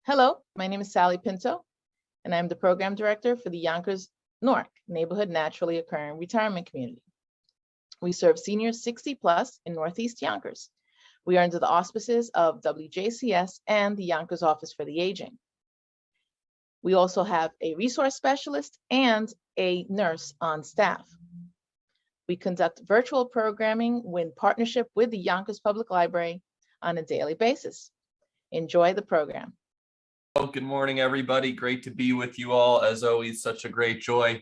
Hello, my name is Sally Pinto, and I'm the Program Director for the Yonkers NORC, Neighborhood Naturally Occurring Retirement Community. We serve seniors 60 plus in Northeast Yonkers. We are under the auspices of WJCS and the Yonkers Office for the Aging. We also have a resource specialist and a nurse on staff. We conduct virtual programming in partnership with the Yonkers Public Library on a daily basis. Enjoy the program. Good morning, everybody. Great to be with you all. As always, such a great joy.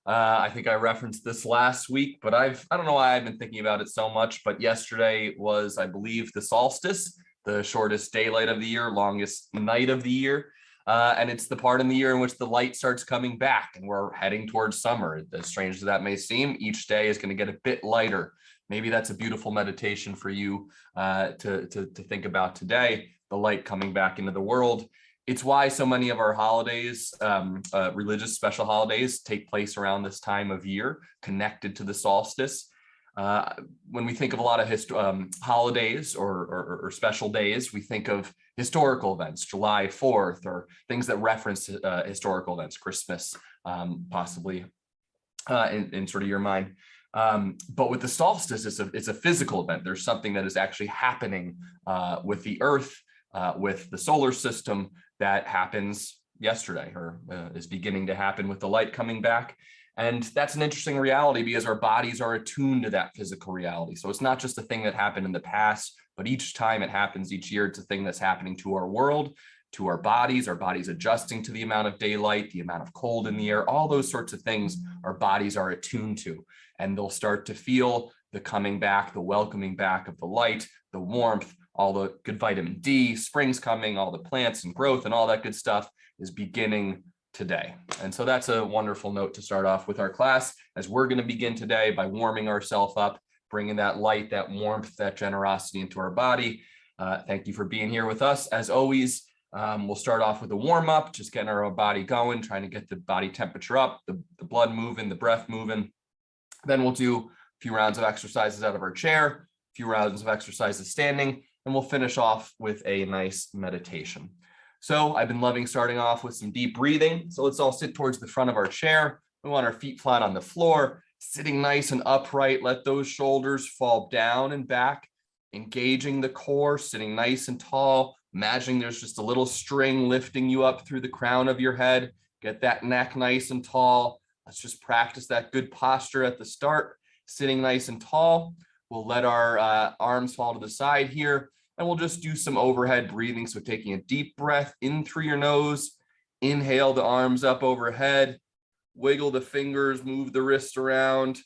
I think I referenced this last week, but I don't know why I've been thinking about it so much, but yesterday was, I believe, the solstice, the shortest daylight of the year, longest night of the year. And it's the part in the year in which the light starts coming back and we're heading towards summer. As strange as that may seem, each day is going to get a bit lighter. Maybe that's a beautiful meditation for you to think about today, the light coming back into the world. It's why so many of our holidays, religious special holidays, take place around this time of year, connected to the solstice. When we think of a lot of holidays or special days, we think of historical events, July 4th, or things that reference historical events, Christmas, possibly in sort of your mind. But with the solstice, it's a physical event. There's something that is actually happening with the Earth, with the solar system, that happens yesterday or is beginning to happen with the light coming back. And that's an interesting reality because our bodies are attuned to that physical reality. So it's not just a thing that happened in the past, but each time it happens each year, it's a thing that's happening to our world, to our bodies adjusting to the amount of daylight, the amount of cold in the air, all those sorts of things our bodies are attuned to. And they'll start to feel the coming back, the welcoming back of the light, the warmth, all the good vitamin D, spring's coming, all the plants and growth and all that good stuff is beginning today. And so that's a wonderful note to start off with our class, as we're going to begin today by warming ourselves up, bringing that light, that warmth, that generosity into our body. Thank you for being here with us. As always, we'll start off with a warm up, just getting our body going, trying to get the body temperature up, the blood moving, the breath moving. Then we'll do a few rounds of exercises out of our chair, a few rounds of exercises standing, and we'll finish off with a nice meditation. So I've been loving starting off with some deep breathing. So let's all sit towards the front of our chair. We want our feet flat on the floor, sitting nice and upright. Let those shoulders fall down and back, engaging the core, sitting nice and tall. Imagining there's just a little string lifting you up through the crown of your head. Get that neck nice and tall. Let's just practice that good posture at the start, sitting nice and tall. We'll let our arms fall to the side here, and we'll just do some overhead breathing. So taking a deep breath in through your nose, inhale the arms up overhead, wiggle the fingers, move the wrist around,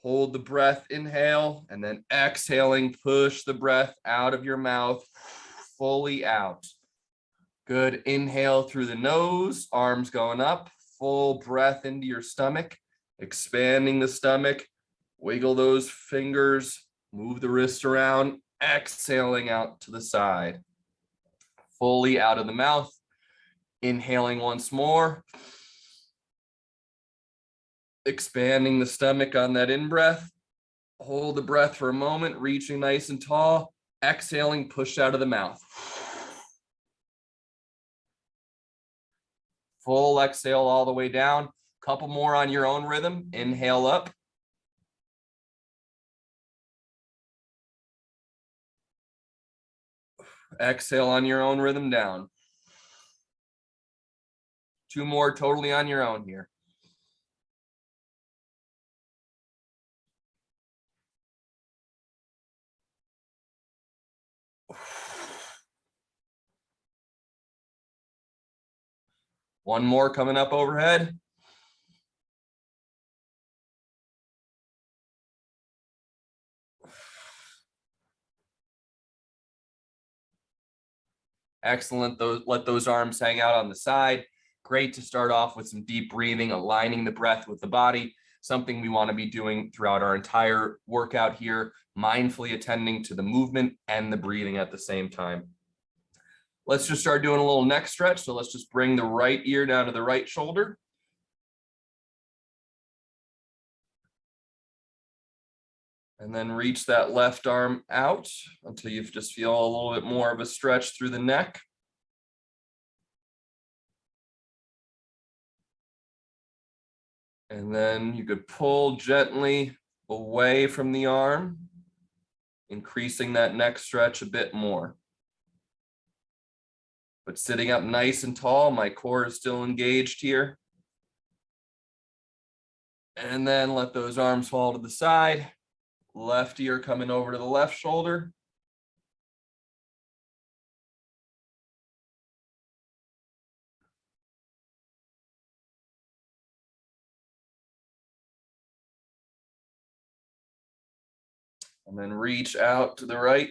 hold the breath, inhale, and then exhaling, push the breath out of your mouth, fully out. Good, inhale through the nose, arms going up, full breath into your stomach, expanding the stomach. Wiggle those fingers, move the wrist around, exhaling out to the side. Fully out of the mouth, inhaling once more. Expanding the stomach on that in-breath. Hold the breath for a moment, reaching nice and tall. Exhaling, push out of the mouth. Full exhale all the way down. Couple more on your own rhythm. Inhale up. Exhale on your own rhythm down. Two more totally on your own here. One more coming up overhead. Excellent. Let those arms hang out on the side. Great to start off with some deep breathing, aligning the breath with the body, something we want to be doing throughout our entire workout here, mindfully attending to the movement and the breathing at the same time. Let's just start doing a little neck stretch. So let's just bring the right ear down to the right shoulder. And then reach that left arm out until you just feel a little bit more of a stretch through the neck. And then you could pull gently away from the arm, increasing that neck stretch a bit more. But sitting up nice and tall, my core is still engaged here. And then let those arms fall to the side. Left ear coming over to the left shoulder. And then reach out to the right.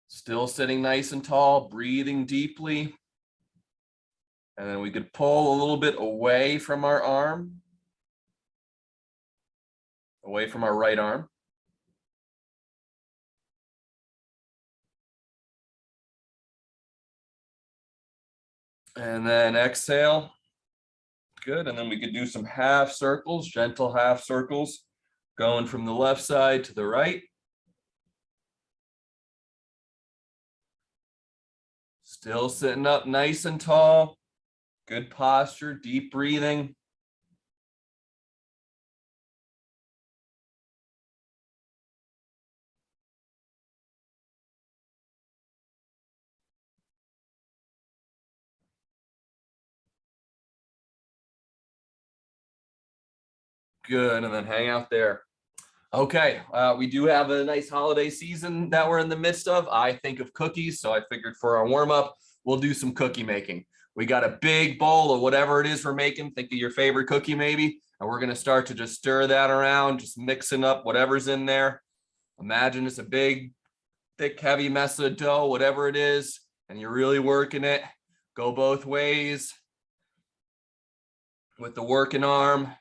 Still sitting nice and tall, breathing deeply. And then we could pull a little bit away from our arm, away from our right arm. And then exhale. Good. And then we could do some half circles, gentle half circles, going from the left side to the right. Still sitting up nice and tall. Good posture, deep breathing. Good. And then hang out there. Okay, we do have a nice holiday season that we're in the midst of. I think of cookies, so I figured for our warm-up, we'll do some cookie making. We got a big bowl of whatever it is we're making. Think of your favorite cookie maybe, and we're gonna start to just stir that around, just mixing up whatever's in there. Imagine it's a big, thick, heavy mess of dough, whatever it is, and you're really working it. Go both ways with the working arm.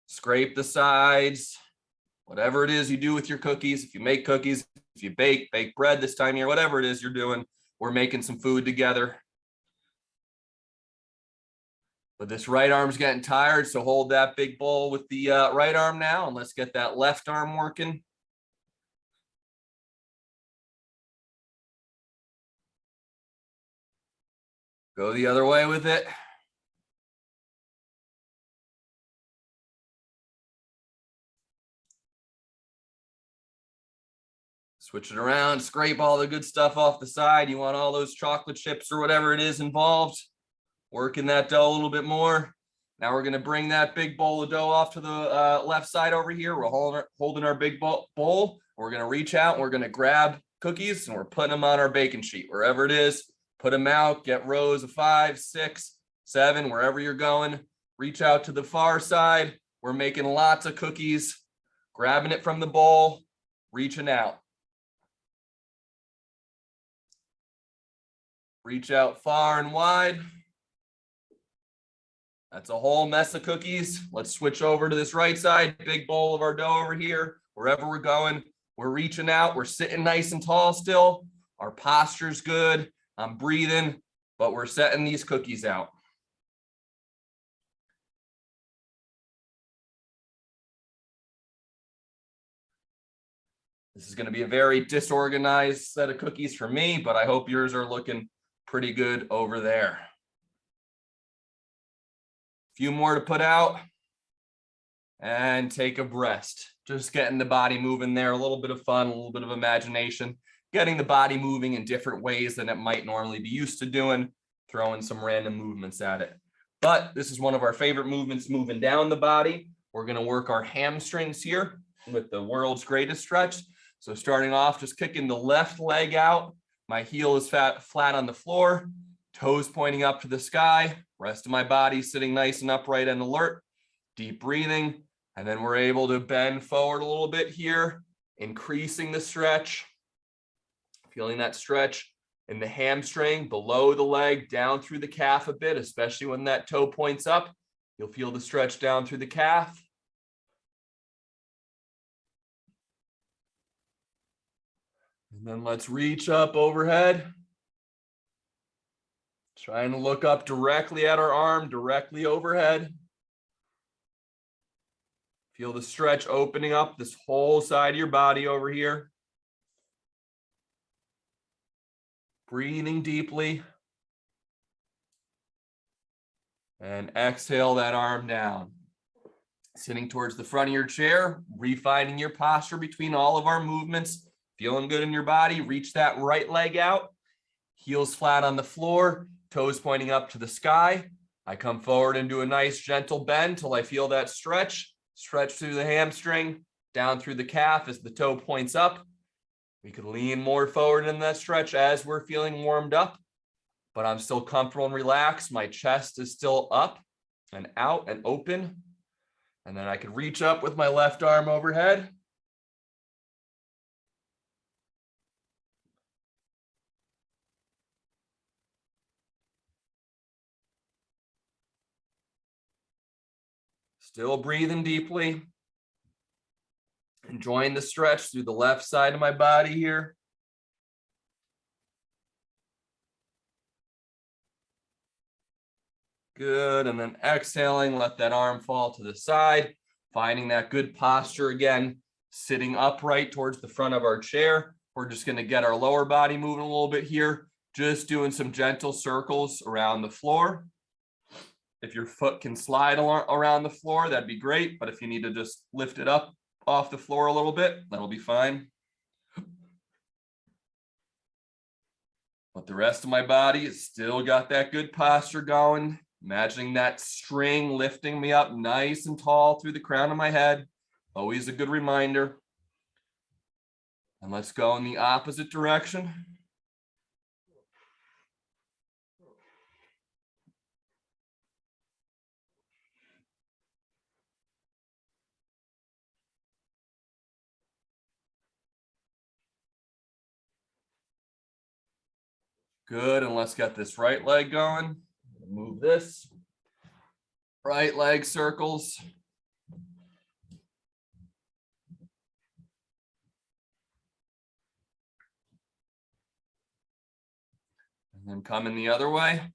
Scrape the sides, whatever it is you do with your cookies. If you make cookies, if you bake bread this time of year, whatever it is you're doing, we're making some food together. But this right arm's getting tired, so hold that big bowl with the right arm now, and let's get that left arm working. Go the other way with it. Switch it around, scrape all the good stuff off the side. You want all those chocolate chips or whatever it is involved. Working that dough a little bit more. Now we're gonna bring that big bowl of dough off to the left side over here. We're holding our big bowl. We're gonna reach out and we're gonna grab cookies and we're putting them on our baking sheet, wherever it is. Put them out, get rows of 5, 6, 7, wherever you're going. Reach out to the far side. We're making lots of cookies, grabbing it from the bowl, reaching out. Reach out far and wide. That's a whole mess of cookies. Let's switch over to this right side. Big bowl of our dough over here. Wherever we're going, we're reaching out. We're sitting nice and tall still. Our posture's good. I'm breathing, but we're setting these cookies out. This is going to be a very disorganized set of cookies for me, but I hope yours are looking pretty good over there. Few more to put out and take a rest. Just getting the body moving there, a little bit of fun, a little bit of imagination, getting the body moving in different ways than it might normally be used to doing, throwing some random movements at it. But this is one of our favorite movements, moving down the body. We're going to work our hamstrings here with the world's greatest stretch. So starting off, just kicking the left leg out. My heel is flat on the floor, toes pointing up to the sky. Rest of my body sitting nice and upright and alert. Deep breathing. And then we're able to bend forward a little bit here, increasing the stretch. Feeling that stretch in the hamstring, below the leg, down through the calf a bit, especially when that toe points up. You'll feel the stretch down through the calf. And then let's reach up overhead. Trying to look up directly at our arm, directly overhead. Feel the stretch opening up this whole side of your body over here. Breathing deeply. And exhale that arm down. Sitting towards the front of your chair, refining your posture between all of our movements. Feeling good in your body, reach that right leg out. Heels flat on the floor, toes pointing up to the sky. I come forward and do a nice gentle bend till I feel that stretch. Stretch through the hamstring, down through the calf as the toe points up. We could lean more forward in that stretch as we're feeling warmed up, but I'm still comfortable and relaxed. My chest is still up and out and open. And then I could reach up with my left arm overhead. Still breathing deeply. Enjoying the stretch through the left side of my body here. Good, and then exhaling, let that arm fall to the side, finding that good posture again, sitting upright towards the front of our chair. We're just gonna get our lower body moving a little bit here, just doing some gentle circles around the floor. If your foot can slide around the floor, that'd be great, but if you need to just lift it up off the floor a little bit, that'll be fine. But the rest of my body has still got that good posture going. Imagining that string lifting me up nice and tall through the crown of my head. Always a good reminder. And let's go in the opposite direction. Good, and let's get this right leg going. Move this. Right leg circles. And then coming the other way.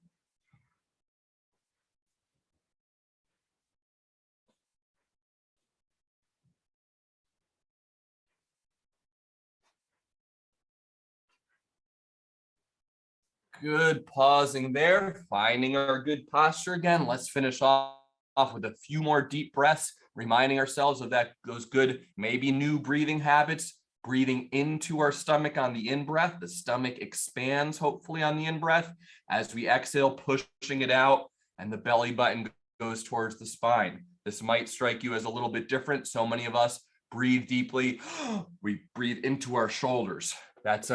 Good, pausing there, finding our good posture again. Let's finish off with a few more deep breaths, reminding ourselves of those good, maybe new breathing habits. Breathing into our stomach on the in-breath. The stomach expands, hopefully, on the in-breath. As we exhale, pushing it out, and the belly button goes towards the spine. This might strike you as a little bit different. So many of us breathe deeply. We breathe into our shoulders. That's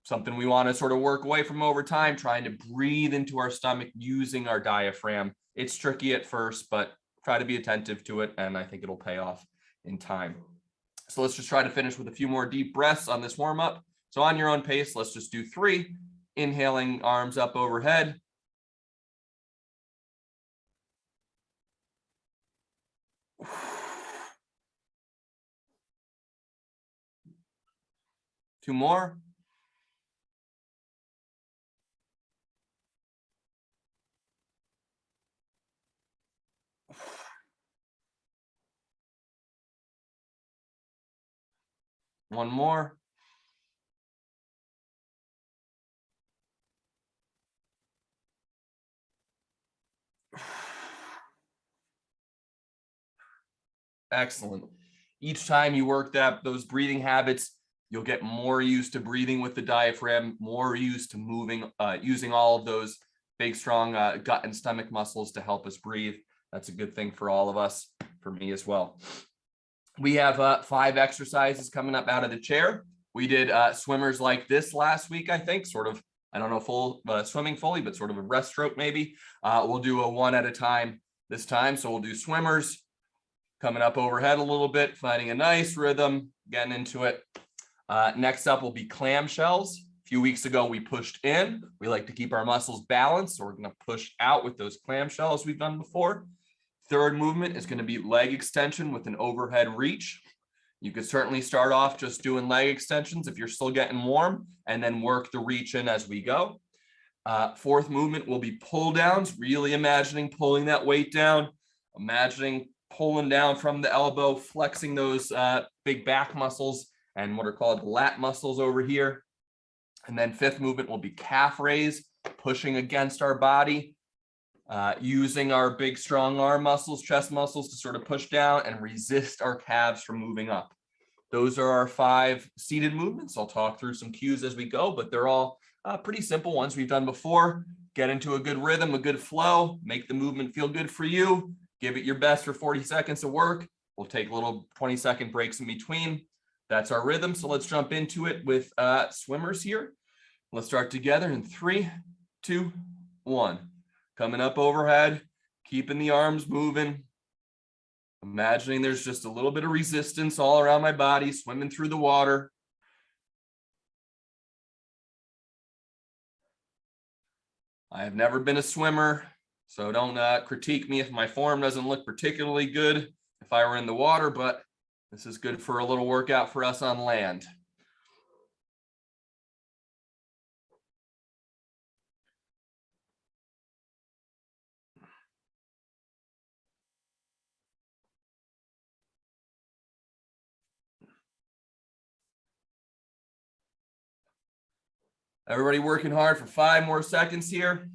something we want to sort of work away from over time, trying to breathe into our stomach using our diaphragm. It's tricky at first, but try to be attentive to it, and I think it'll pay off in time. So let's just try to finish with a few more deep breaths on this warm-up. So on your own pace, let's just do 3. Inhaling, arms up overhead. Two more. One more. Excellent. Each time you work those breathing habits, you'll get more used to breathing with the diaphragm, more used to moving, using all of those big, strong gut and stomach muscles to help us breathe. That's a good thing for all of us, for me as well. We have 5 exercises coming up out of the chair. We did swimmers like this last week, I think, sort of, I don't know, full swimming fully, but sort of a breaststroke maybe. We'll do a one at a time this time. So we'll do swimmers, coming up overhead a little bit, finding a nice rhythm, getting into it. Next up will be clam shells. A few weeks ago, we pushed in. We like to keep our muscles balanced, so we're going to push out with those clam shells we've done before. Third movement is going to be leg extension with an overhead reach. You could certainly start off just doing leg extensions if you're still getting warm, and then work the reach in as we go. Fourth movement will be pull downs, really imagining pulling that weight down, imagining pulling down from the elbow, flexing those big back muscles and what are called lat muscles over here. And then fifth movement will be calf raise, pushing against our body, using our big strong arm muscles, chest muscles to sort of push down and resist our calves from moving up. Those are our 5 seated movements. I'll talk through some cues as we go, but they're all pretty simple ones we've done before. Get into a good rhythm, a good flow, make the movement feel good for you. Give it your best for 40 seconds of work. We'll take little 20-second breaks in between. That's our rhythm. So let's jump into it with swimmers here. Let's start together in 3, 2, 1. Coming up overhead, keeping the arms moving. Imagining there's just a little bit of resistance all around my body, swimming through the water. I have never been a swimmer, so don't critique me if my form doesn't look particularly good if I were in the water, but this is good for a little workout for us on land. Everybody working hard for 5 more seconds here.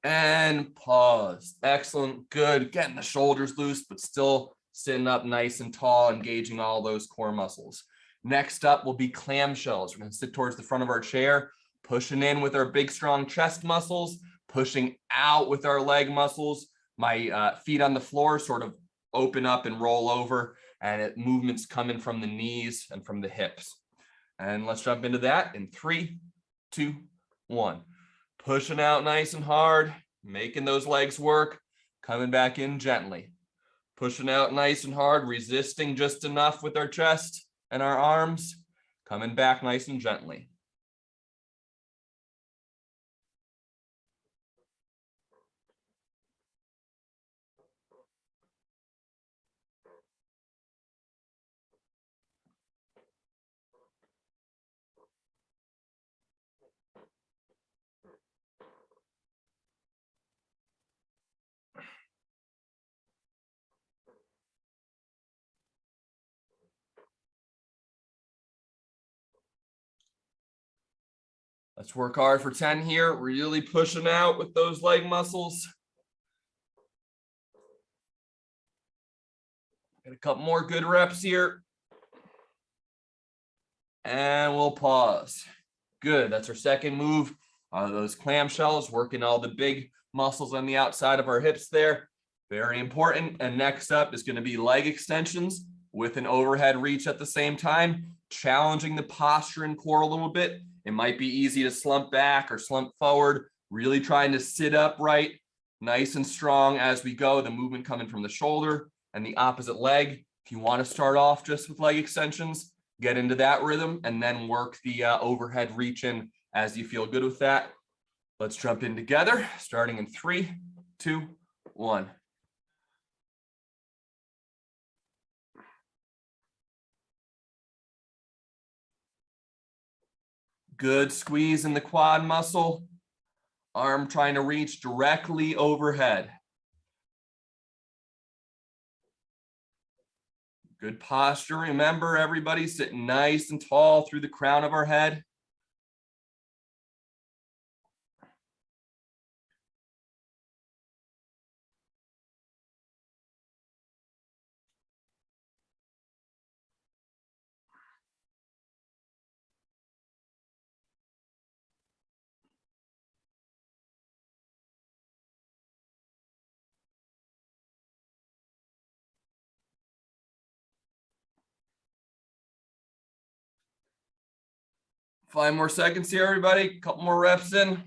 And pause. Excellent. Good. Getting the shoulders loose, but still sitting up nice and tall, engaging all those core muscles. Next up will be clam shells. We're going to sit towards the front of our chair, pushing in with our big, strong chest muscles, pushing out with our leg muscles. My feet on the floor sort of open up and roll over, and movements coming from the knees and from the hips. And let's jump into that in 3, 2, 1. Pushing out nice and hard, making those legs work, coming back in gently. Pushing out nice and hard, resisting just enough with our chest and our arms, coming back nice and gently. Let's work hard for 10 here, really pushing out with those leg muscles. Get a couple more good reps here. And we'll pause. Good, that's our second move. Those clam shells, working all the big muscles on the outside of our hips there. Very important. And next up is going to be leg extensions with an overhead reach at the same time, challenging the posture and core a little bit. It might be easy to slump back or slump forward, really trying to sit upright, nice and strong as we go, the movement coming from the shoulder and the opposite leg. If you want to start off just with leg extensions, get into that rhythm and then work the overhead reach in as you feel good with that. Let's jump in together, starting in 3, 2, 1. Good squeeze in the quad muscle. Arm trying to reach directly overhead. Good posture. Remember, everybody sitting nice and tall through the crown of our head. Five more seconds here, everybody. Couple more reps in.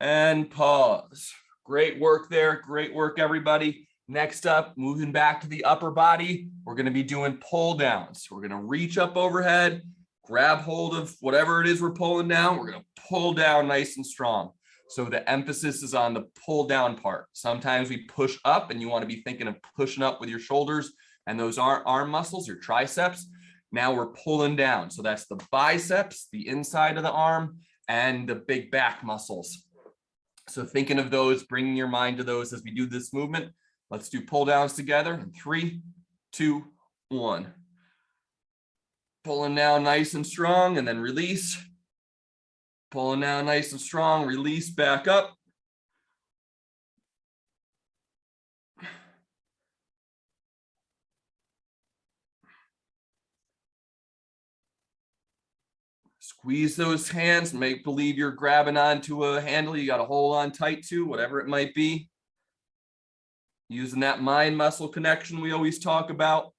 And pause. Great work there. Great work, everybody. Next up, moving back to the upper body, we're going to be doing pull downs. We're going to reach up overhead, grab hold of whatever it is we're pulling down. We're going to pull down nice and strong. So the emphasis is on the pull down part. Sometimes we push up and you want to be thinking of pushing up with your shoulders. And those arm muscles, your triceps, now we're pulling down. So that's the biceps, the inside of the arm, and the big back muscles. So thinking of those, bringing your mind to those as we do this movement. Let's do pull downs together in 3, 2, 1. Pulling down nice and strong, and then release. Pulling down nice and strong, release back up. Squeeze those hands, make believe you're grabbing onto a handle you got to hold on tight to, whatever it might be. Using that mind muscle connection we always talk about.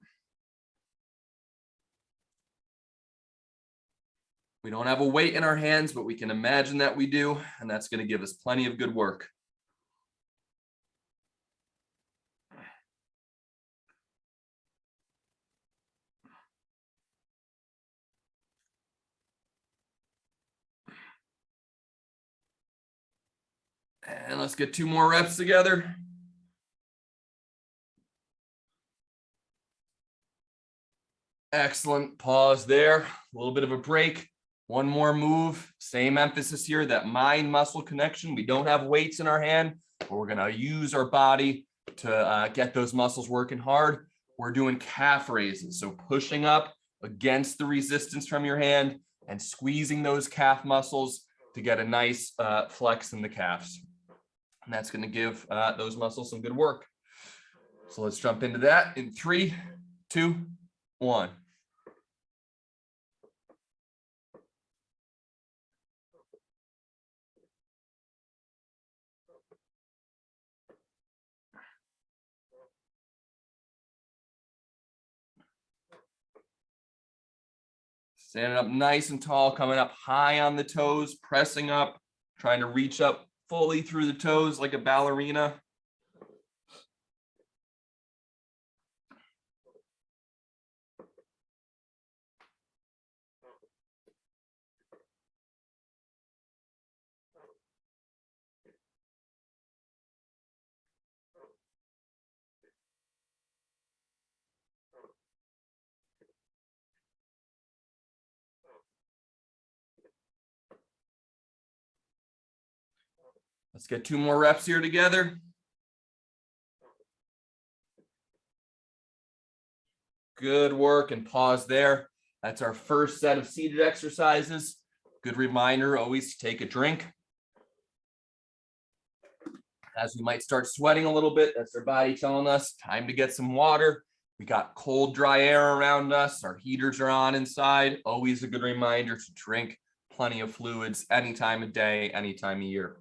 We don't have a weight in our hands, but we can imagine that we do, and that's going to give us plenty of good work. And let's get 2 more reps together. Excellent. Pause there. A little bit of a break. 1 more move. Same emphasis here, that mind muscle connection. We don't have weights in our hand, but we're going to use our body to get those muscles working hard. We're doing calf raises. So pushing up against the resistance from your hand and squeezing those calf muscles to get a nice flex in the calves. And that's going to give those muscles some good work. So let's jump into that in 3, 2, 1. Standing up nice and tall, coming up high on the toes, pressing up, trying to reach up fully through the toes like a ballerina. Let's get 2 more reps here together. Good work, and pause there. That's our first set of seated exercises. Good reminder, always take a drink. As we might start sweating a little bit, that's our body telling us time to get some water. We got cold, dry air around us. Our heaters are on inside. Always a good reminder to drink plenty of fluids any time of day, any time of year.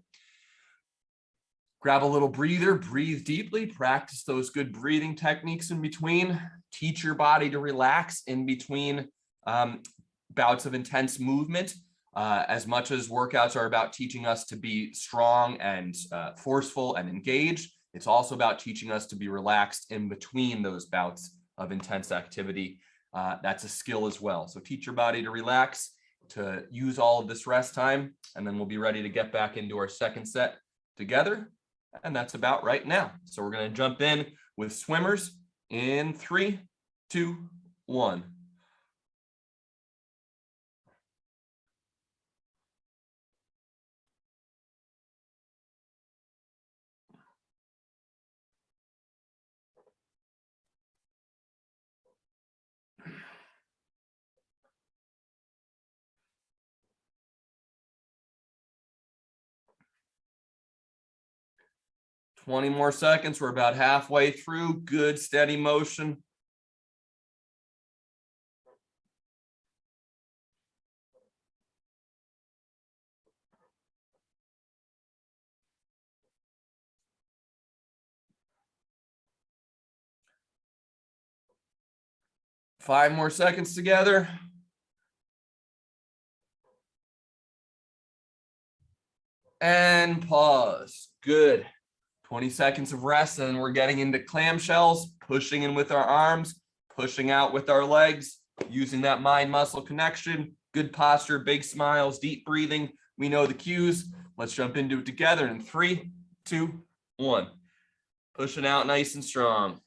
Grab a little breather, breathe deeply, practice those good breathing techniques in between. Teach your body to relax in between bouts of intense movement. As much as workouts are about teaching us to be strong and forceful and engaged, it's also about teaching us to be relaxed in between those bouts of intense activity. That's a skill as well. So teach your body to relax, to use all of this rest time, and then we'll be ready to get back into our second set together. And that's about right now. So we're going to jump in with swimmers in 3, 2, 1. Twenty more seconds. We're about halfway through. Good, steady motion. Five more seconds together. And pause. Good. 20 seconds of rest, and we're getting into clam shells, pushing in with our arms, pushing out with our legs, using that mind muscle connection. Good posture, big smiles, deep breathing. We know the cues. Let's jump into it together in 3, 2, 1. Pushing out nice and strong.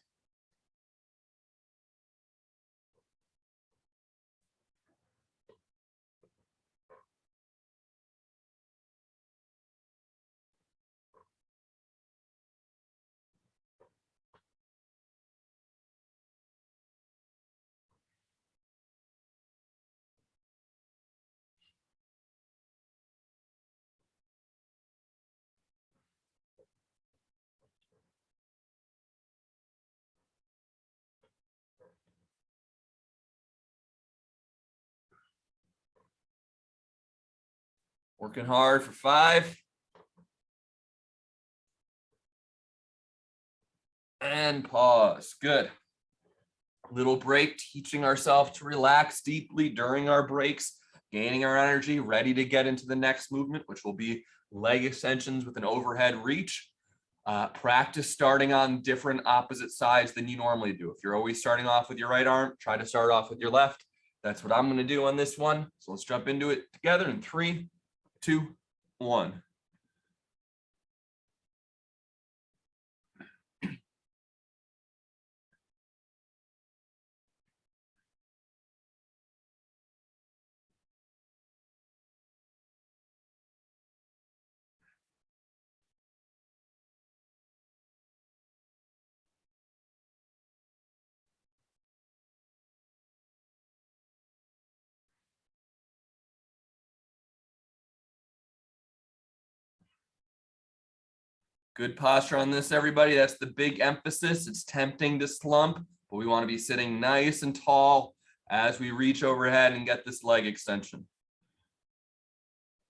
Working hard for 5. And pause. Good. Little break, teaching ourselves to relax deeply during our breaks, gaining our energy, ready to get into the next movement, which will be leg extensions with an overhead reach. Practice starting on different opposite sides than you normally do. If you're always starting off with your right arm, try to start off with your left. That's what I'm going to do on this one. So let's jump into it together in 3, 2, 1. Good posture on this, everybody. That's the big emphasis. It's tempting to slump, but we want to be sitting nice and tall as we reach overhead and get this leg extension.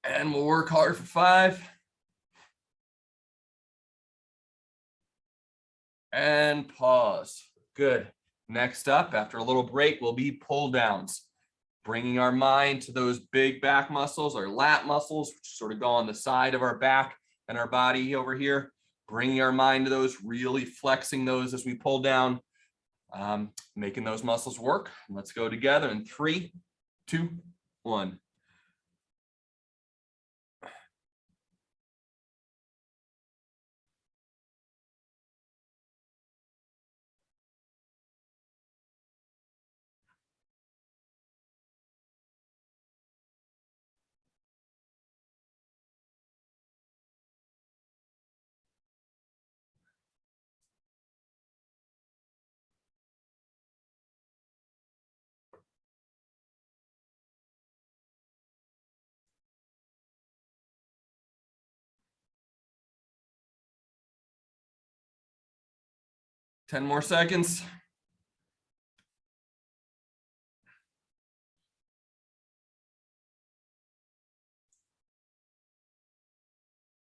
And we'll work hard for 5. And pause. Good. Next up, after a little break, will be pull downs. Bringing our mind to those big back muscles, our lat muscles, which sort of go on the side of our back and our body over here. Bringing our mind to those, really flexing those as we pull down, making those muscles work. Let's go together in 3, 2, 1. Ten more seconds.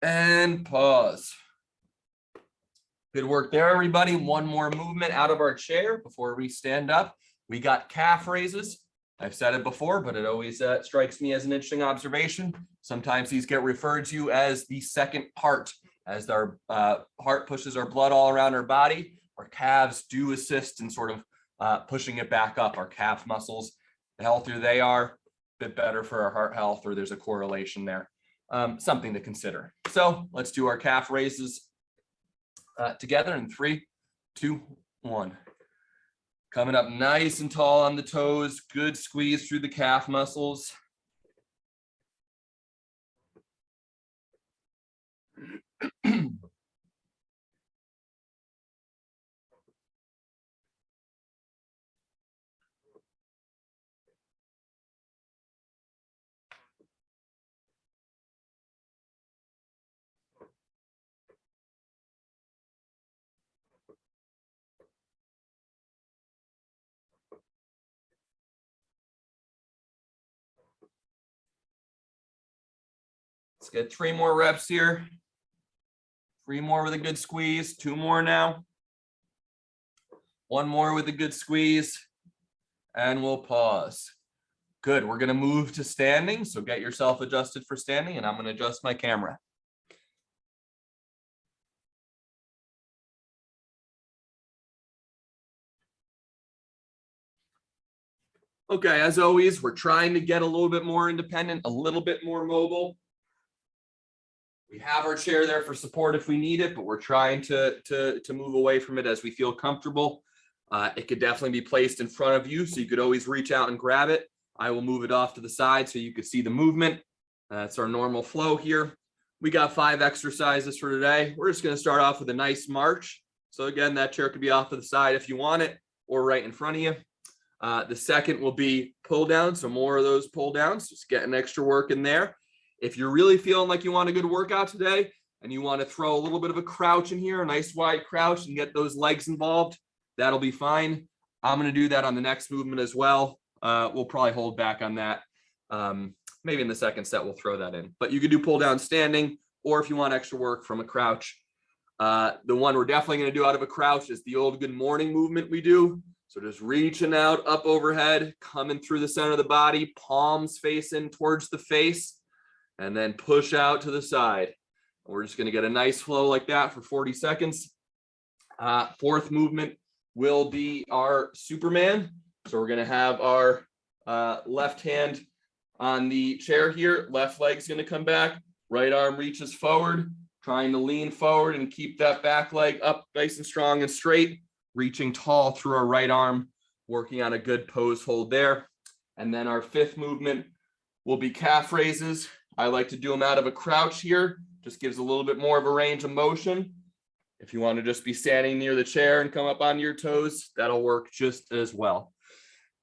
And pause. Good work there, everybody. One more movement out of our chair before we stand up. We got calf raises. I've said it before, but it always strikes me as an interesting observation. Sometimes these get referred to as the second heart. As our heart pushes our blood all around our body, our calves do assist in sort of pushing it back up. Our calf muscles, the healthier they are, a bit better for our heart health, or there's a correlation there. Something to consider. So let's do our calf raises together in 3, 2, 1. Coming up nice and tall on the toes. Good squeeze through the calf muscles. Let's get 3 more reps here. 3 more with a good squeeze. 2 more now. 1 more with a good squeeze. And we'll pause. Good. We're going to move to standing. So get yourself adjusted for standing, and I'm going to adjust my camera. Okay, as always, we're trying to get a little bit more independent, a little bit more mobile. We have our chair there for support if we need it, but we're trying to move away from it as we feel comfortable. It could definitely be placed in front of you, so you could always reach out and grab it. I will move it off to the side so you can see the movement. That's our normal flow here. We got 5 exercises for today. We're just going to start off with a nice march. So again, that chair could be off to the side if you want it, or right in front of you. The second will be pull down. So more of those pull downs, just getting extra work in there. If you're really feeling like you want a good workout today and you want to throw a little bit of a crouch in here, a nice wide crouch, and get those legs involved, that'll be fine. I'm going to do that on the next movement as well. We'll probably hold back on that Maybe in the second set, we'll throw that in. But you could do pull down standing, or if you want extra work from a crouch. The one we're definitely going to do out of a crouch is the old good morning movement we do. So just reaching out up overhead, coming through the center of the body, palms facing towards the face, and then push out to the side. We're just going to get a nice flow like that for 40 seconds. Fourth movement will be our Superman. So we're going to have our left hand on the chair here. Left leg's going to come back. Right arm reaches forward, trying to lean forward and keep that back leg up nice and strong and straight, reaching tall through our right arm, working on a good pose hold there. And then our fifth movement will be calf raises. I like to do them out of a crouch here. Just gives a little bit more of a range of motion. If you want to just be standing near the chair and come up on your toes, that'll work just as well.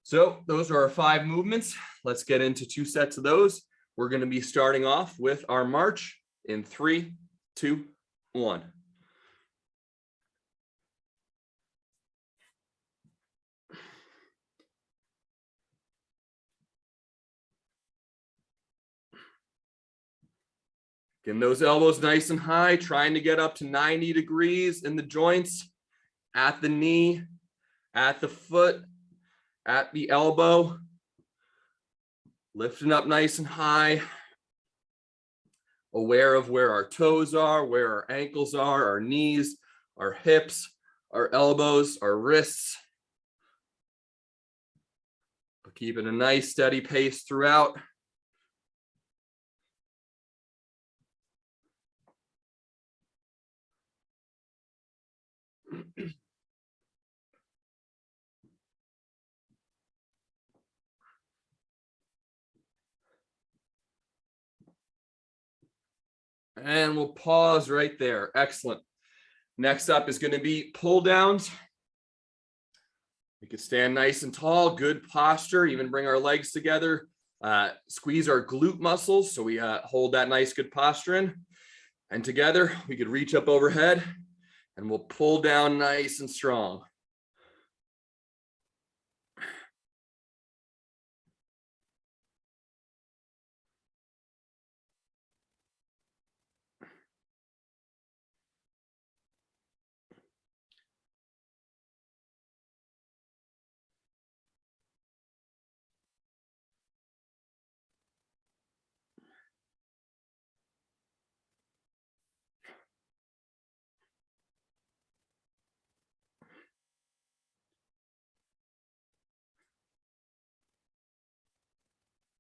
So those are our 5 movements. Let's get into 2 sets of those. We're going to be starting off with our march in 3, 2, 1. Getting those elbows nice and high, trying to get up to 90 degrees in the joints, at the knee, at the foot, at the elbow. Lifting up nice and high. Aware of where our toes are, where our ankles are, our knees, our hips, our elbows, our wrists. But keeping a nice steady pace throughout. And we'll pause right there. Excellent. Next up is going to be pull downs. We can stand nice and tall, good posture, even bring our legs together, squeeze our glute muscles so we hold that nice good posture in. And together we could reach up overhead and we'll pull down nice and strong.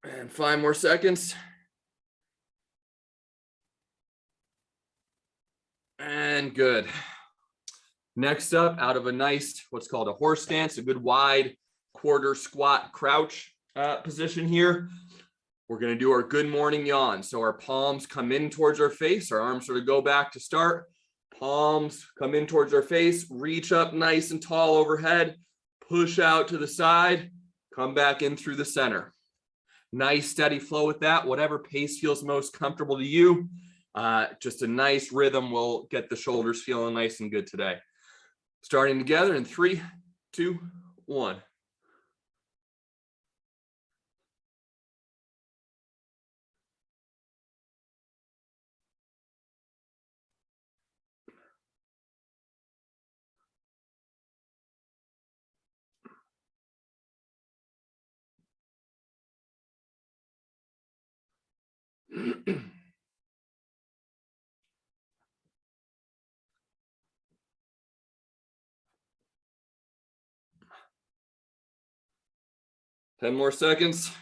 And 5 more seconds. And good. Next up, out of a nice, what's called a horse stance, a good wide quarter squat crouch position here. We're going to do our good morning yawn. So our palms come in towards our face. Our arms sort of go back to start. Palms come in towards our face. Reach up nice and tall overhead. Push out to the side. Come back in through the center. Nice steady flow with that. Whatever pace feels most comfortable to you. Just a nice rhythm will get the shoulders feeling nice and good today. Starting together in 3, 2, 1. Ten more seconds.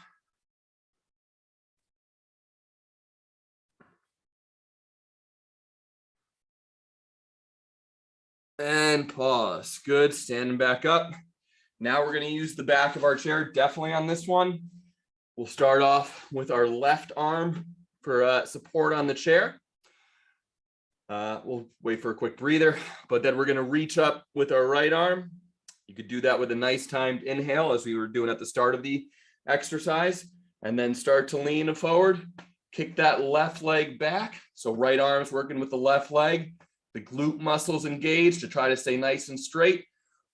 And pause. Good. Standing back up. Now we're going to use the back of our chair definitely on this one. We'll start off with our left arm for support on the chair. We'll wait for a quick breather, but then we're going to reach up with our right arm. You could do that with a nice timed inhale as we were doing at the start of the exercise, and then start to lean forward, kick that left leg back. So right arm's working with the left leg, the glute muscles engaged to try to stay nice and straight.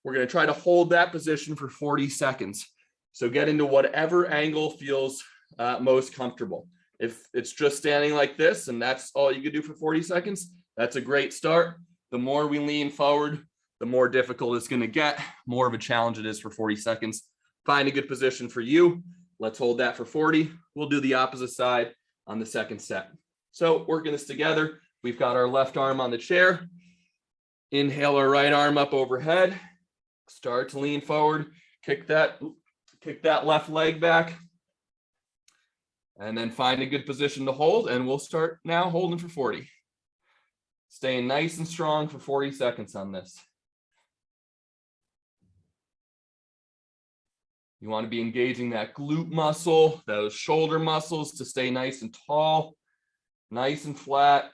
We're going to try to hold that position for 40 seconds. So get into whatever angle feels most comfortable. If it's just standing like this and that's all you could do for 40 seconds, that's a great start. The more we lean forward, the more difficult it's going to get, more of a challenge it is for 40 seconds. Find a good position for you. Let's hold that for 40. We'll do the opposite side on the second set. So working this together, we've got our left arm on the chair. Inhale our right arm up overhead. Start to lean forward. Kick that left leg back. And then find a good position to hold. And we'll start now holding for 40. Staying nice and strong for 40 seconds on this. You want to be engaging that glute muscle, those shoulder muscles to stay nice and tall, nice and flat.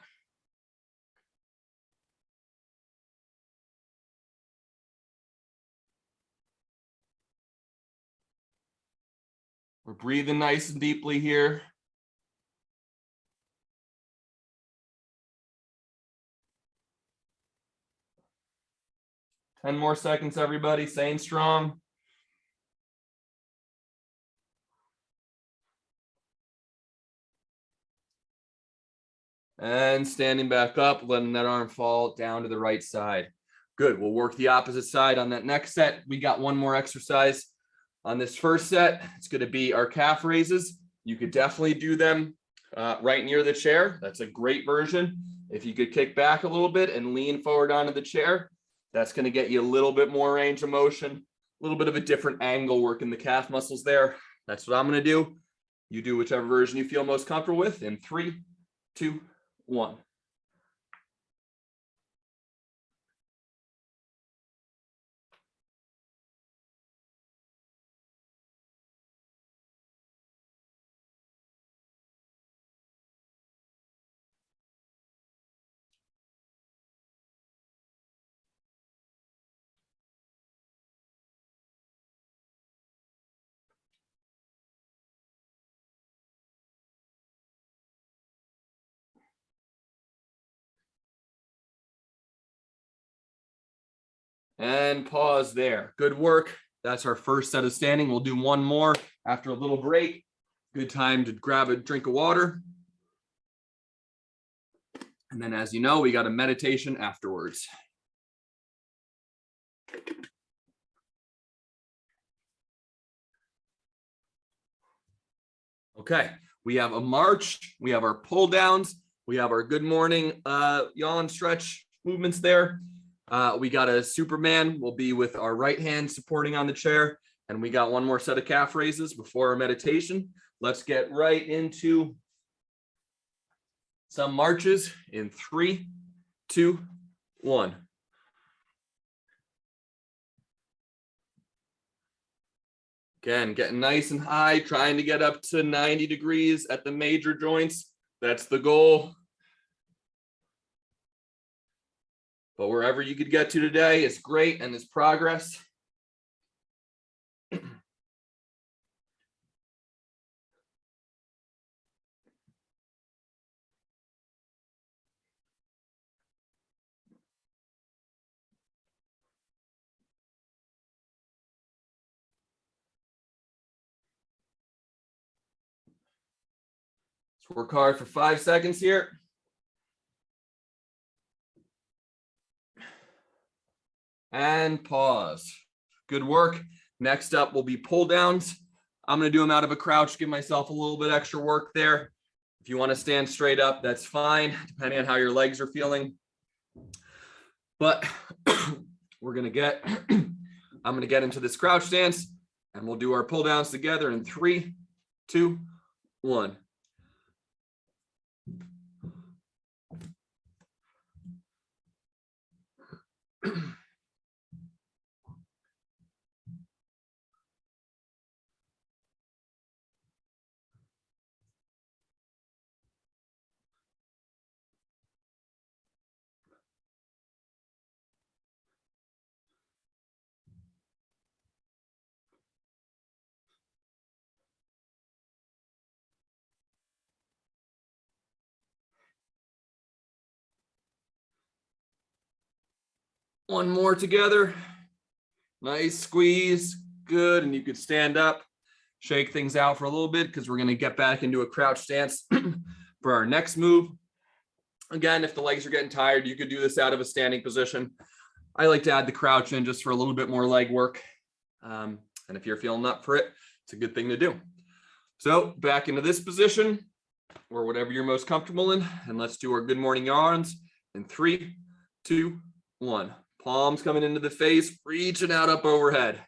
We're breathing nice and deeply here. Ten more seconds, everybody, staying strong. And standing back up, letting that arm fall down to the right side. Good, we'll work the opposite side on that next set. We got one more exercise on this first set. It's gonna be our calf raises. You could definitely do them right near the chair. That's a great version. If you could kick back a little bit and lean forward onto the chair, that's gonna get you a little bit more range of motion, a little bit of a different angle working the calf muscles there. That's what I'm gonna do. You do whichever version you feel most comfortable with in 3, 2, 1. And pause there. Good work. That's our first set of standing. We'll do one more after a little break. Good time to grab a drink of water. And then, as you know, we got a meditation afterwards. Okay, we have a march. We have our pull downs. We have our good morning yawn stretch movements there. We got a Superman. We'll be with our right hand supporting on the chair. And we got one more set of calf raises before our meditation. Let's get right into some marches in 3, 2, 1. Again, getting nice and high, trying to get up to 90 degrees at the major joints. That's the goal. But wherever you could get to today is great and is progress. Let's work hard for 5 seconds here. And pause. Good work. Next up will be pull downs. I'm going to do them out of a crouch, give myself a little bit extra work there. If you want to stand straight up, that's fine, depending on how your legs are feeling. But we're going to get, I'm going to get into this crouch stance and we'll do our pull downs together in 3, 2, 1. One more together. Nice squeeze. Good. And you could stand up. shake things out for a little bit because we're going to get back into a crouch stance for our next move. Again, if the legs are getting tired, you could do this out of a standing position. I like to add the crouch in just for a little bit more leg work. And if you're feeling up for it, it's a good thing to do. So back into this position or whatever you're most comfortable in. And let's do our good morning yawns in 3, 2, 1. Palms coming into the face, reaching out up overhead.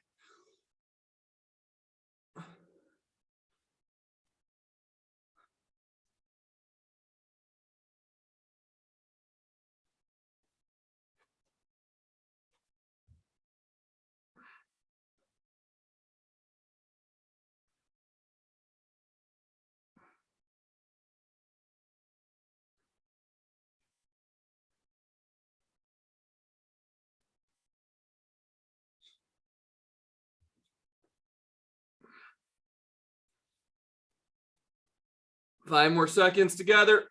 Five more seconds together.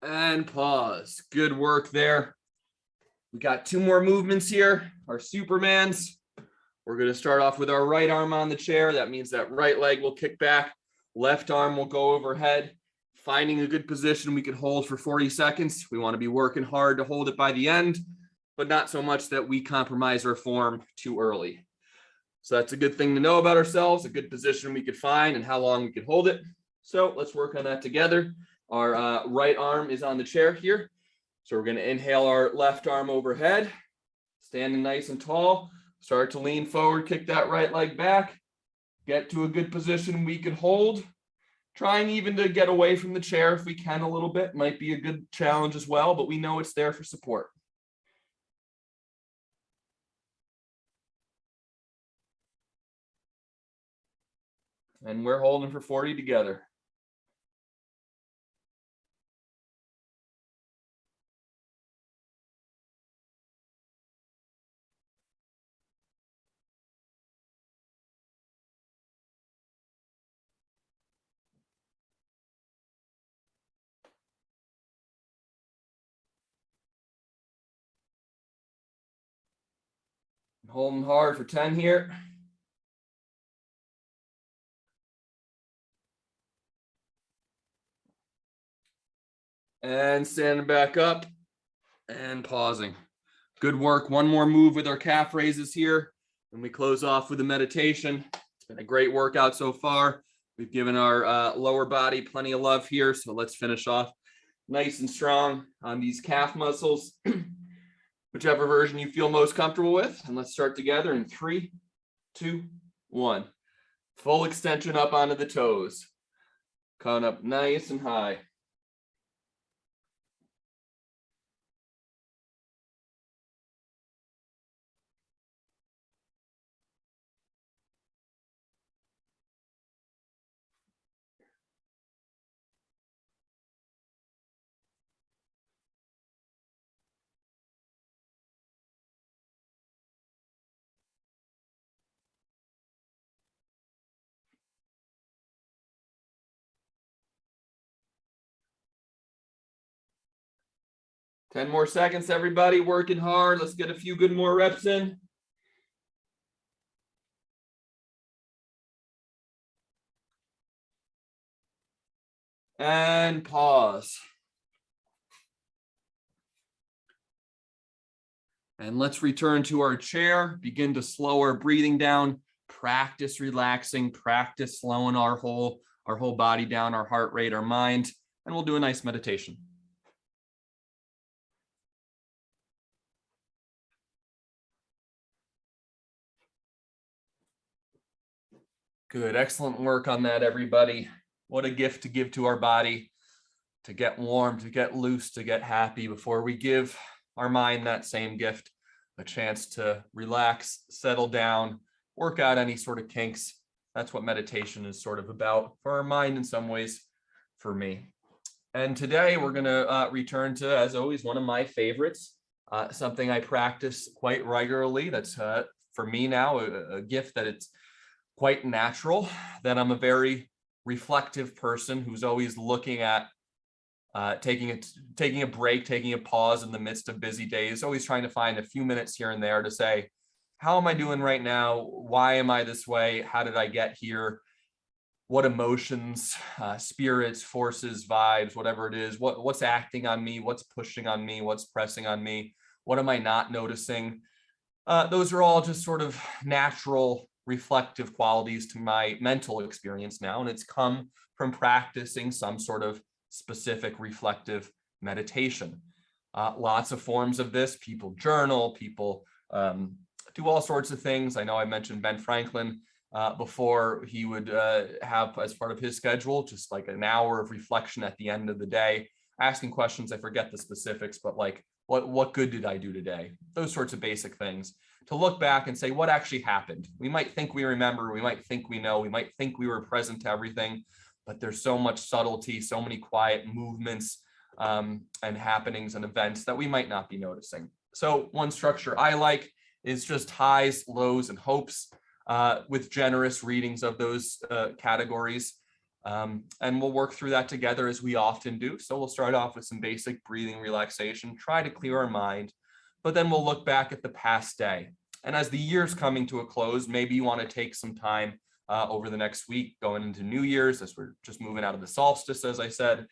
And pause. Good work there. We got 2 more movements here, our Supermans. We're going to start off with our right arm on the chair. That means that right leg will kick back, left arm will go overhead. Finding a good position we can hold for 40 seconds. We want to be working hard to hold it by the end, but not so much that we compromise our form too early. So that's a good thing to know about ourselves, a good position we could find and how long we could hold it. So let's work on that together. Our right arm is on the chair here. So we're going to inhale our left arm overhead, standing nice and tall. Start to lean forward, kick that right leg back, get to a good position we could hold. Trying even to get away from the chair if we can a little bit, might be a good challenge as well, but we know it's there for support. And we're holding for 40 together. Holding hard for 10 here. And standing back up and pausing. Good work. One more move with our calf raises here. And we close off with a meditation. It's been a great workout so far. We've given our lower body plenty of love here. So let's finish off nice and strong on these calf muscles. Whichever version you feel most comfortable with. And let's start together in 3, 2, 1. Full extension up onto the toes. Coming up nice and high. Ten more seconds, everybody. Working hard. Let's get a few good more reps in. And pause. And let's return to our chair. Begin to slow our breathing down. Practice relaxing. Practice slowing our whole body down, our heart rate, our mind. And we'll do a nice meditation. Good, excellent work on that, everybody. What a gift to give to our body, to get warm, to get loose, to get happy before we give our mind that same gift, a chance to relax, settle down, work out any sort of kinks. That's what meditation is sort of about for our mind in some ways, for me. And today we're going to return to, as always, one of my favorites, something I practice quite regularly. That's for me now a gift that it's quite natural, that I'm a very reflective person who's always looking at taking a break, taking a pause in the midst of busy days, always trying to find a few minutes here and there to say, how am I doing right now? Why am I this way? How did I get here? What emotions, spirits, forces, vibes, whatever it is, what's acting on me, what's pushing on me, what's pressing on me, what am I not noticing? Those are all just sort of natural reflective qualities to my mental experience now, and it's come from practicing some sort of specific reflective meditation. Lots of forms of this. People journal, people do all sorts of things. I know I mentioned Ben Franklin before. He would have as part of his schedule just like an hour of reflection at the end of the day, asking questions. I forget the specifics, but like, what good did I do today? Those sorts of basic things to look back and say, what actually happened? We might think we remember, we might think we know, we might think we were present to everything, but there's so much subtlety, so many quiet movements and happenings and events that we might not be noticing. So one structure I like is just highs, lows, and hopes with generous readings of those categories. And we'll work through that together as we often do. So we'll start off with some basic breathing relaxation, try to clear our mind, but then we'll look back at the past day. And as the year's coming to a close, maybe you want to take some time over the next week going into New Year's, as we're just moving out of the solstice, as I said,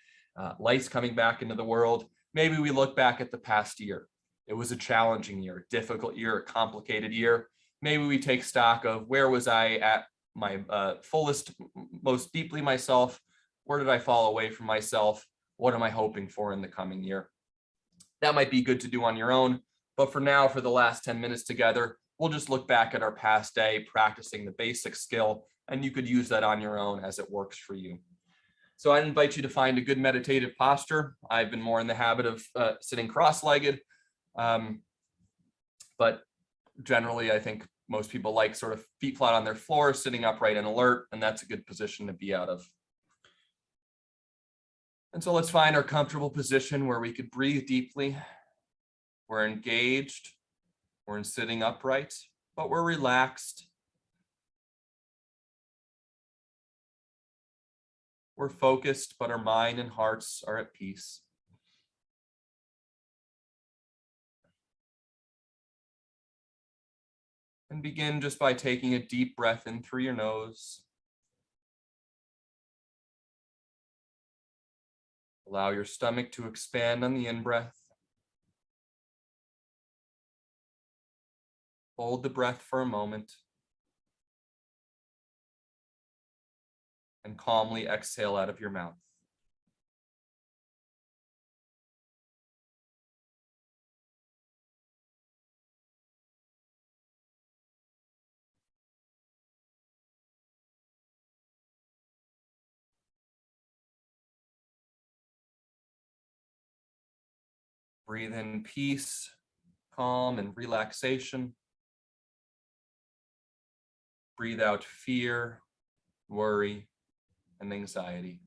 light's coming back into the world. Maybe we look back at the past year. It was a challenging year, a difficult year, a complicated year. Maybe we take stock of where was I at my fullest, most deeply myself? Where did I fall away from myself? What am I hoping for in the coming year? That might be good to do on your own, but for now, for the last 10 minutes together, we'll just look back at our past day, practicing the basic skill, and you could use that on your own as it works for you. So I invite you to find a good meditative posture. I've been more in the habit of sitting cross-legged, but generally, I think most people like sort of feet flat on their floor, sitting upright and alert, and that's a good position to be out of. And so let's find our comfortable position where we could breathe deeply. We're engaged, we're in sitting upright, but we're relaxed. We're focused, but our mind and hearts are at peace. And begin just by taking a deep breath in through your nose. Allow your stomach to expand on the in-breath. Hold the breath for a moment. And calmly exhale out of your mouth. Breathe in peace, calm, and relaxation. Breathe out fear, worry, and anxiety.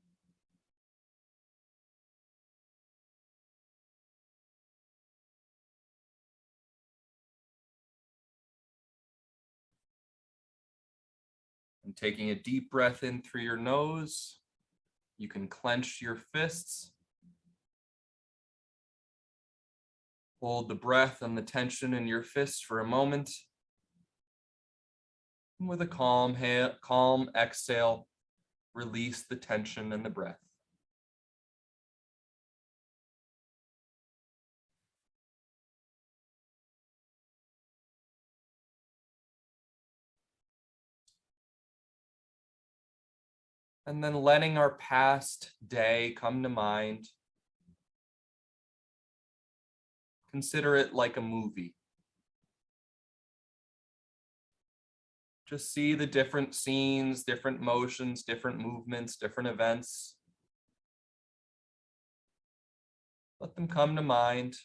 And taking a deep breath in through your nose, you can clench your fists. Hold the breath and the tension in your fists for a moment. And with a calm exhale, release the tension and the breath. And then letting our past day come to mind. Consider it like a movie. Just see the different scenes, different motions, different movements, different events. Let them come to mind.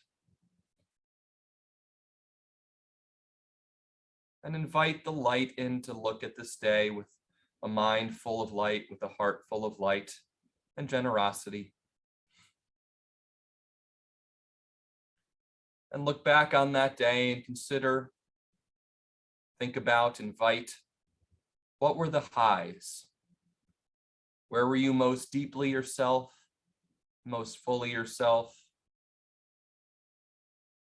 And invite the light in to look at this day with a mind full of light, with a heart full of light and generosity. And look back on that day and consider, think about, invite, what were the highs? Where were you most deeply yourself, most fully yourself,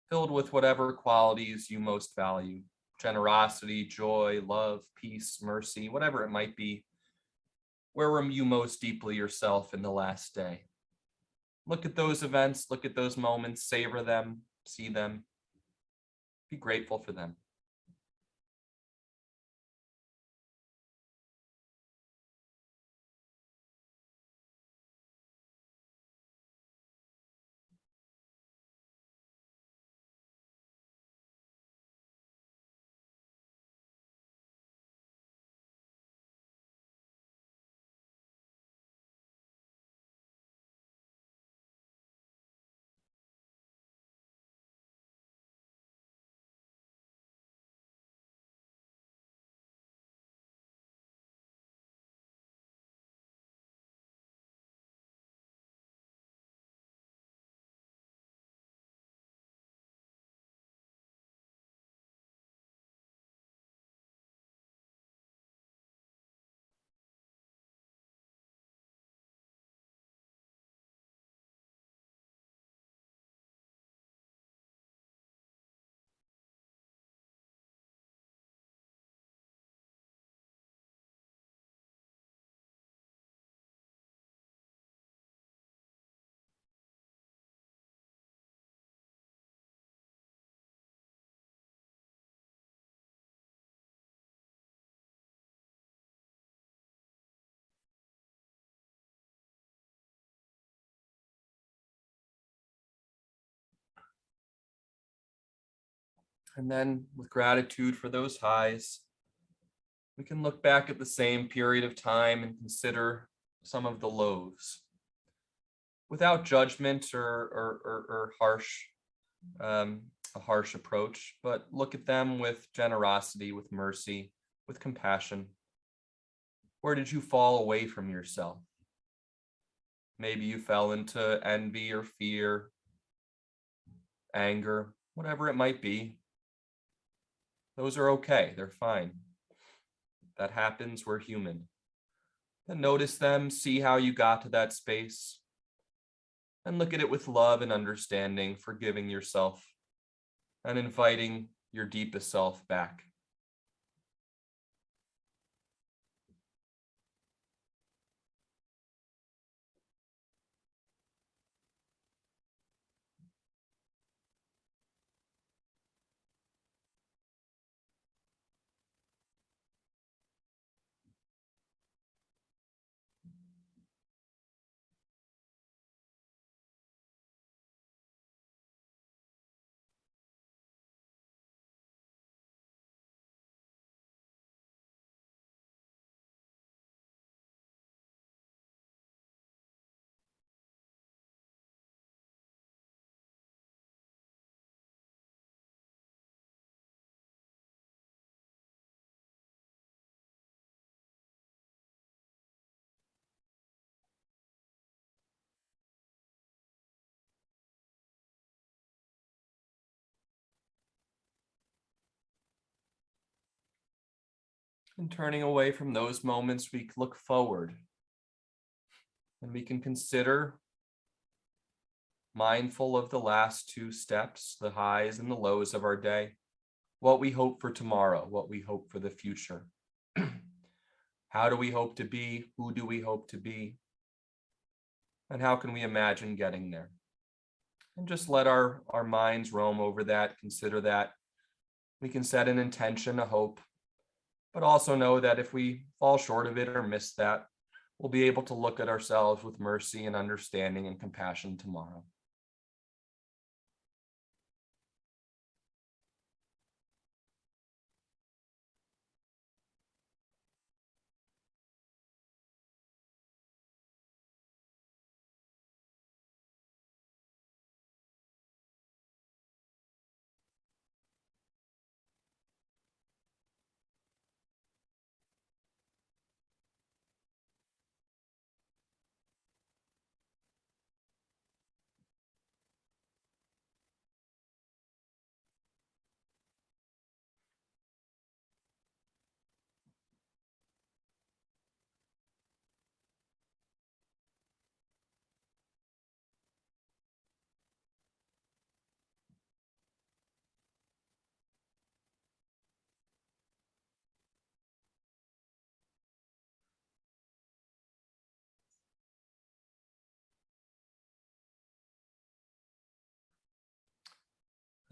filled with whatever qualities you most value? generosity, joy, love, peace, mercy, whatever it might be. Where were you most deeply yourself in the last day? Look at those events, look at those moments, savor them, see them, be grateful for them. And then with gratitude for those highs, we can look back at the same period of time and consider some of the lows without judgment or a harsh approach, but look at them with generosity, with mercy, with compassion. Where did you fall away from yourself? Maybe you fell into envy or fear, anger, whatever it might be. Those are okay, they're fine. That happens, we're human. Then notice them, see how you got to that space, and look at it with love and understanding, forgiving yourself, and inviting your deepest self back. And turning away from those moments, we look forward and we can consider, mindful of the last two steps, the highs and the lows of our day, what we hope for tomorrow, what we hope for the future. How do we hope to be? Who do we hope to be? And how can we imagine getting there? And just let our minds roam over that, consider that. We can set an intention, a hope, but also know that if we fall short of it or miss that, we'll be able to look at ourselves with mercy and understanding and compassion tomorrow.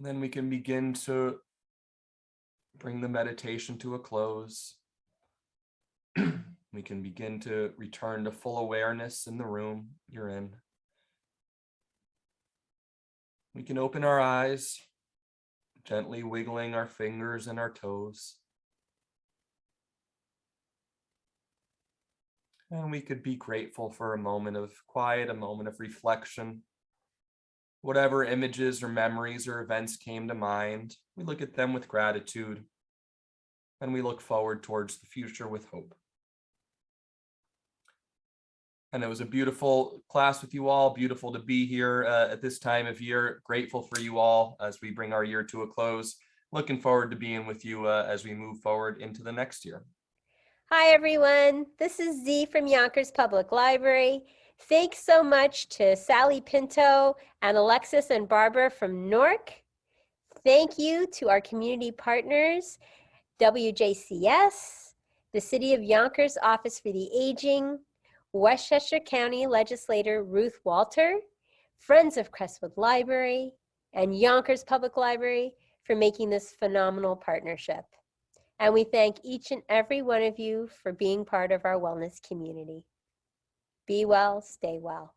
And then we can begin to bring the meditation to a close. We can begin to return to full awareness in the room you're in. We can open our eyes, gently wiggling our fingers and our toes. And we could be grateful for a moment of quiet, a moment of reflection. Whatever images or memories or events came to mind, we look at them with gratitude, and we look forward towards the future with hope. And it was a beautiful class with you all, beautiful to be here at this time of year. Grateful for you all as we bring our year to a close. Looking forward to being with you as we move forward into the next year. Hi, everyone. This is Z from Yonkers Public Library. Thanks so much to Sally Pinto and Alexis and Barbara from Newark. Thank you to our community partners, WJCS, the City of Yonkers Office for the Aging, Westchester County Legislator Ruth Walter, Friends of Crestwood Library, and Yonkers Public Library for making this phenomenal partnership. And we thank each and every one of you for being part of our wellness community. Be well, stay well.